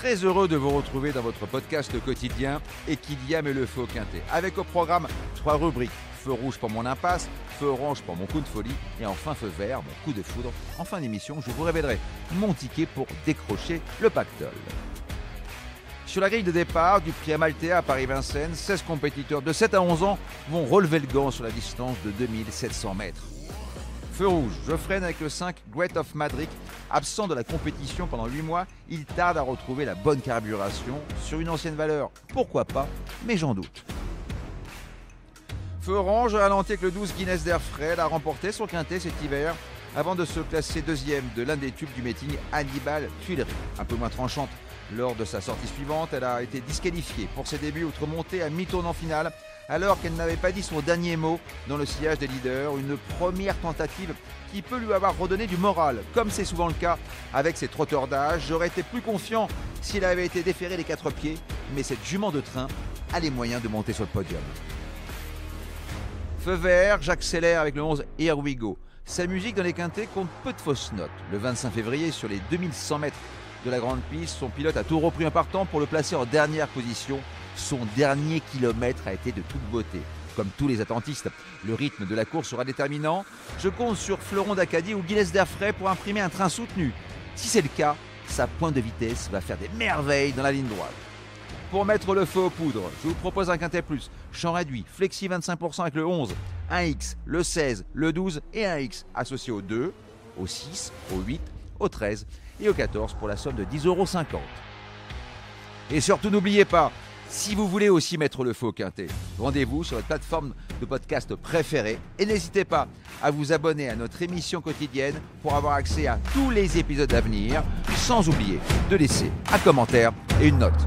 Très heureux de vous retrouver dans votre podcast quotidien Equidiam et le feu au quintet. Avec au programme 3 rubriques. Feu rouge pour mon impasse, feu orange pour mon coup de folie et enfin feu vert, mon coup de foudre. En fin d'émission, je vous révélerai mon ticket pour décrocher le pactole. Sur la grille de départ du prix Amaltea à Paris-Vincennes, 16 compétiteurs de 7 à 11 ans vont relever le gant sur la distance de 2700 mètres. Feu rouge, je freine avec le 5 Great of Madrid. Absent de la compétition pendant 8 mois, il tarde à retrouver la bonne carburation sur une ancienne valeur. Pourquoi pas, mais j'en doute. Feu orange, ralenti avec le 12 Guinness d'Airfred a remporté son quintet cet hiver avant de se classer deuxième de l'un des tubes du meeting Hannibal Tuileries. Un peu moins tranchante lors de sa sortie suivante, elle a été disqualifiée pour ses débuts outre montée à mi-tournant finale alors qu'elle n'avait pas dit son dernier mot dans le sillage des leaders. Une première tentative qui peut lui avoir redonné du moral, comme c'est souvent le cas avec ses trotteurs d'âge. J'aurais été plus confiant s'il avait été déféré les 4 pieds, mais cette jument de train a les moyens de monter sur le podium. Feu vert, j'accélère avec le 11 Here We Go. Sa musique dans les quintets compte peu de fausses notes. Le 25 février, sur les 2100 mètres de la grande piste, son pilote a tout repris en partant pour le placer en dernière position. Son dernier kilomètre a été de toute beauté. Comme tous les attentistes, le rythme de la course sera déterminant. Je compte sur Fleuron d'Acadie ou Guinness d'Airfray pour imprimer un train soutenu. Si c'est le cas, sa pointe de vitesse va faire des merveilles dans la ligne droite. Pour mettre le feu aux poudres, je vous propose un quintet plus, champ réduit, flexi 25% avec le 11, 1X, le 16, le 12 et 1X, associé au 2, au 6, au 8, au 13 et au 14 pour la somme de 10,50 €. Et surtout n'oubliez pas, si vous voulez aussi mettre le feu au quintet, rendez-vous sur votre plateforme de podcast préférée et n'hésitez pas à vous abonner à notre émission quotidienne pour avoir accès à tous les épisodes à venir, sans oublier de laisser un commentaire et une note.